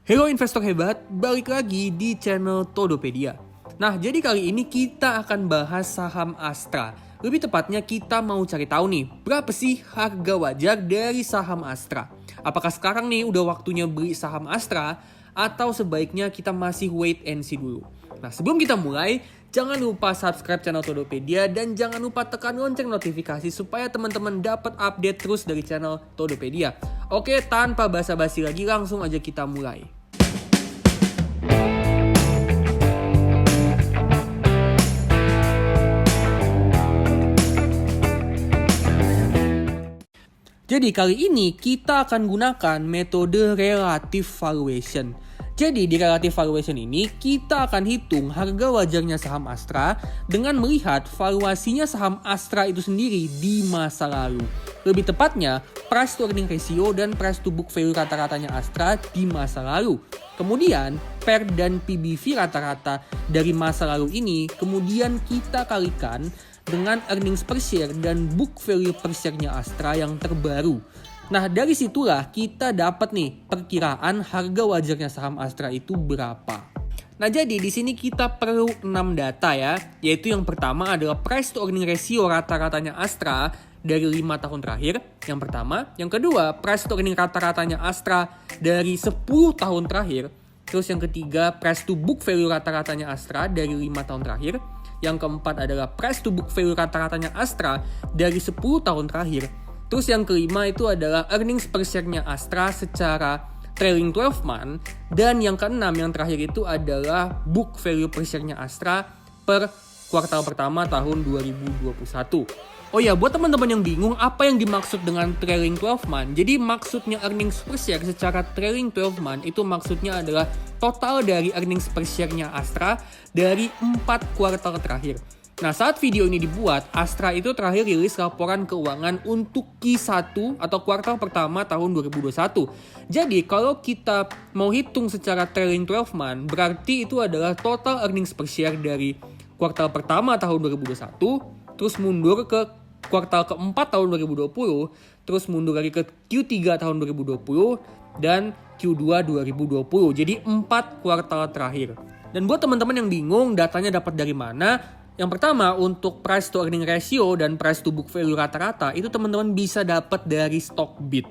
Halo investor hebat, balik lagi di channel Todopedia. Nah, jadi kali ini kita akan bahas saham Astra. Lebih tepatnya kita mau cari tahu nih, berapa sih harga wajar dari saham Astra? Apakah sekarang nih udah waktunya beli saham Astra atau sebaiknya kita masih wait and see dulu? Nah, sebelum kita mulai, jangan lupa subscribe channel Todopedia dan jangan lupa tekan lonceng notifikasi supaya teman-teman dapat update terus dari channel Todopedia. Oke, tanpa basa-basi lagi langsung aja kita mulai. Jadi kali ini kita akan gunakan metode relative valuation. Jadi di relative valuation ini kita akan hitung harga wajarnya saham Astra dengan melihat valuasinya saham Astra itu sendiri di masa lalu. Lebih tepatnya price to earning ratio dan price to book value rata-ratanya Astra di masa lalu. Kemudian PER dan PBV rata-rata dari masa lalu ini kemudian kita kalikan dengan earnings per share dan book value per share-nya Astra yang terbaru. Nah, dari situlah kita dapat nih perkiraan harga wajarnya saham Astra itu berapa. Nah, jadi di sini kita perlu 6 data ya, yaitu yang pertama adalah price to earning ratio rata-ratanya Astra dari 5 tahun terakhir, yang pertama. Yang kedua, price to earning rata-ratanya Astra dari 10 tahun terakhir. Terus yang ketiga, price to book value rata-ratanya Astra dari 5 tahun terakhir. Yang keempat adalah price to book value rata-ratanya Astra dari 10 tahun terakhir. Terus yang kelima itu adalah earnings per share-nya Astra secara trailing 12 month. Dan yang keenam yang terakhir itu adalah book value per share-nya Astra per kuartal pertama tahun 2021. Oh ya, buat teman-teman yang bingung apa yang dimaksud dengan trailing 12 month. Jadi maksudnya earnings per share secara trailing 12 month itu maksudnya adalah total dari earnings per share-nya Astra dari 4 kuartal terakhir. Nah, saat video ini dibuat, Astra itu terakhir rilis laporan keuangan untuk Q1 atau kuartal pertama tahun 2021. Jadi, kalau kita mau hitung secara trailing 12 month, berarti itu adalah total earnings per share dari kuartal pertama tahun 2021, terus mundur ke kuartal keempat tahun 2020, terus mundur lagi ke Q3 tahun 2020, dan Q2 2020. Jadi 4 kuartal terakhir. Dan buat teman-teman yang bingung datanya dapat dari mana, yang pertama untuk price to earning ratio dan price to book value rata-rata itu teman-teman bisa dapat dari Stockbit.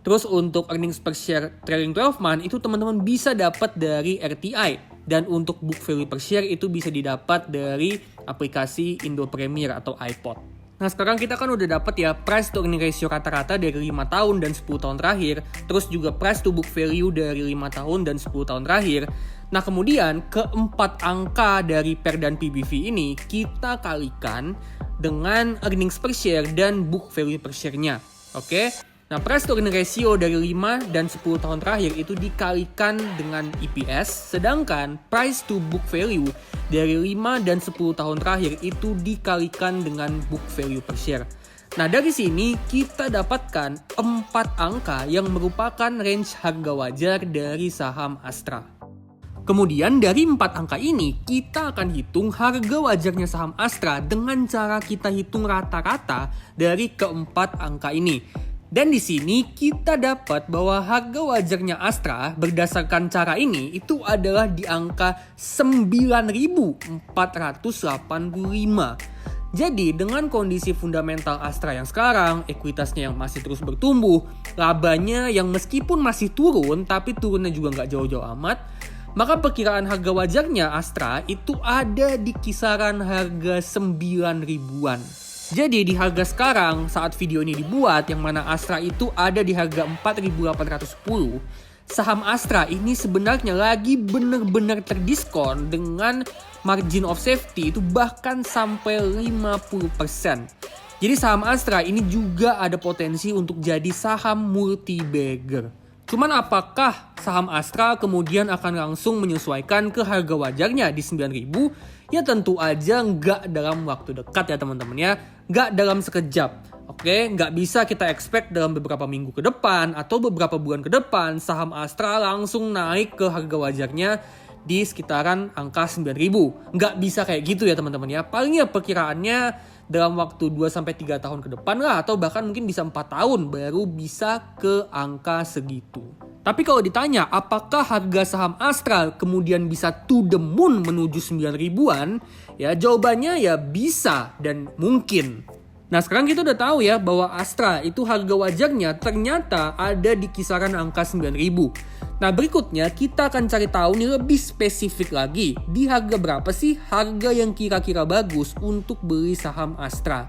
Terus untuk earnings per share trailing 12 month itu teman-teman bisa dapat dari RTI. Dan untuk book value per share itu bisa didapat dari aplikasi Indo Premier atau iPod. Nah, sekarang kita kan udah dapat ya price to earning ratio rata-rata dari 5 tahun dan 10 tahun terakhir. Terus juga price to book value dari 5 tahun dan 10 tahun terakhir. Nah, kemudian keempat angka dari PER dan PBV ini kita kalikan dengan earnings per share dan book value per share-nya. Oke? Nah, price to earning ratio dari 5 dan 10 tahun terakhir itu dikalikan dengan EPS, sedangkan price to book value dari 5 dan 10 tahun terakhir itu dikalikan dengan book value per share. Nah, dari sini kita dapatkan 4 angka yang merupakan range harga wajar dari saham Astra. Kemudian dari 4 angka ini kita akan hitung harga wajarnya saham Astra dengan cara kita hitung rata-rata dari keempat angka ini. Dan di sini kita dapat bahwa harga wajarnya Astra berdasarkan cara ini itu adalah di angka 9.485. Jadi dengan kondisi fundamental Astra yang sekarang, ekuitasnya yang masih terus bertumbuh, labanya yang meskipun masih turun tapi turunnya juga nggak jauh-jauh amat, maka perkiraan harga wajarnya Astra itu ada di kisaran harga 9 ribuan. Jadi di harga sekarang saat video ini dibuat yang mana Astra itu ada di harga 4.810, saham Astra ini sebenarnya lagi benar-benar terdiskon dengan margin of safety itu bahkan sampai 50%. Jadi saham Astra ini juga ada potensi untuk jadi saham multi-bagger. Cuman apakah saham Astra kemudian akan langsung menyesuaikan ke harga wajarnya di 9.000? Ya tentu aja nggak dalam waktu dekat ya teman-teman ya. Nggak dalam sekejap. Oke, nggak bisa kita expect dalam beberapa minggu ke depan atau beberapa bulan ke depan saham Astra langsung naik ke harga wajarnya di sekitaran angka 9.000. Nggak bisa kayak gitu ya teman-teman ya. Palingnya perkiraannya dalam waktu 2-3 tahun ke depan lah, atau bahkan mungkin bisa 4 tahun baru bisa ke angka segitu. Tapi kalau ditanya apakah harga saham Astra kemudian bisa to the moon menuju 9 ribuan, ya jawabannya ya bisa dan mungkin. Nah sekarang kita udah tahu ya bahwa Astra itu harga wajarnya ternyata ada di kisaran angka 9.000. Nah berikutnya kita akan cari tahu nih lebih spesifik lagi, di harga berapa sih harga yang kira-kira bagus untuk beli saham Astra.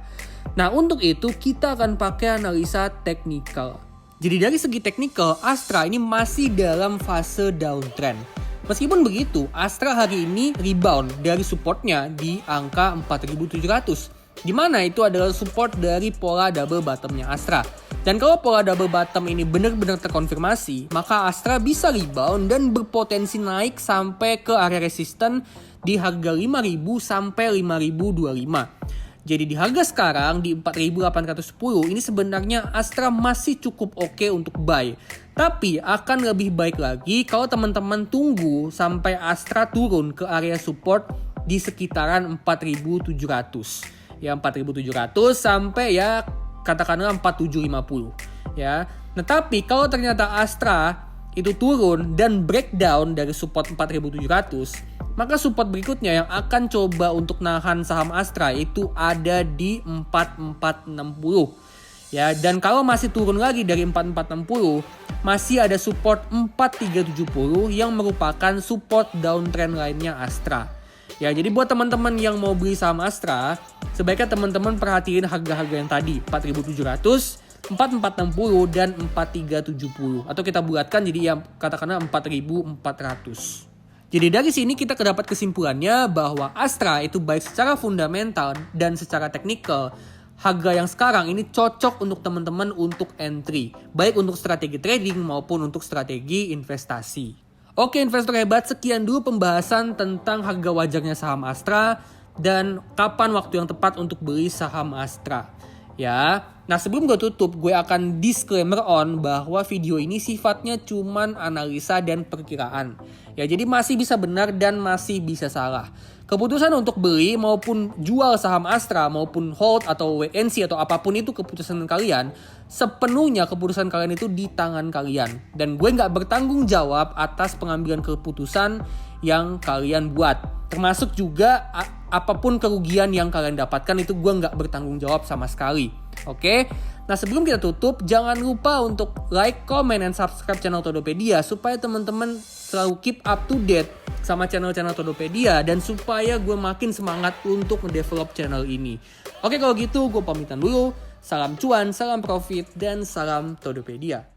Nah untuk itu kita akan pakai analisa teknikal. Jadi dari segi teknikal, Astra ini masih dalam fase downtrend. Meskipun begitu, Astra hari ini rebound dari supportnya di angka 4.700. Di mana itu adalah support dari pola double bottomnya Astra. Dan kalau pola double bottom ini benar-benar terkonfirmasi, maka Astra bisa rebound dan berpotensi naik sampai ke area resisten di harga 5.000 sampai 5.025. Jadi di harga sekarang di 4.810 ini sebenarnya Astra masih cukup oke untuk buy. Tapi akan lebih baik lagi kalau teman-teman tunggu sampai Astra turun ke area support di sekitaran 4.700. Ya 4.700 sampai ya katakanlah 4.750 ya. Nah tapi kalau ternyata Astra itu turun dan breakdown dari support 4.700, maka support berikutnya yang akan coba untuk nahan saham Astra itu ada di 4.460 ya. Dan kalau masih turun lagi dari 4.460, masih ada support 4.370 yang merupakan support downtrend lainnya Astra. Ya, jadi buat teman-teman yang mau beli saham Astra, sebaiknya teman-teman perhatiin harga-harga yang tadi, 4.700, 4.460 dan 4.370. Atau kita bulatkan jadi yang katakanlah 4.400. Jadi dari sini kita dapat kesimpulannya bahwa Astra itu baik secara fundamental dan secara teknikal, harga yang sekarang ini cocok untuk teman-teman untuk entry, baik untuk strategi trading maupun untuk strategi investasi. Oke investor hebat, sekian dulu pembahasan tentang harga wajarnya saham Astra dan kapan waktu yang tepat untuk beli saham Astra. Ya, nah sebelum gue tutup, gue akan disclaimer on bahwa video ini sifatnya cuman analisa dan perkiraan. Ya, jadi masih bisa benar dan masih bisa salah. Keputusan untuk beli maupun jual saham Astra maupun hold atau WNC atau apapun itu keputusan kalian, sepenuhnya keputusan kalian itu di tangan kalian. Dan gue gak bertanggung jawab atas pengambilan keputusan yang kalian buat. Termasuk juga apapun kerugian yang kalian dapatkan itu gue gak bertanggung jawab sama sekali. Oke? Nah sebelum kita tutup, jangan lupa untuk like, comment, and subscribe channel Todopedia supaya teman-teman selalu keep up to date sama channel-channel Todopedia dan supaya gue makin semangat untuk mendevelop channel ini. Oke kalau gitu gue pamitan dulu. Salam cuan, salam profit, dan salam Todopedia.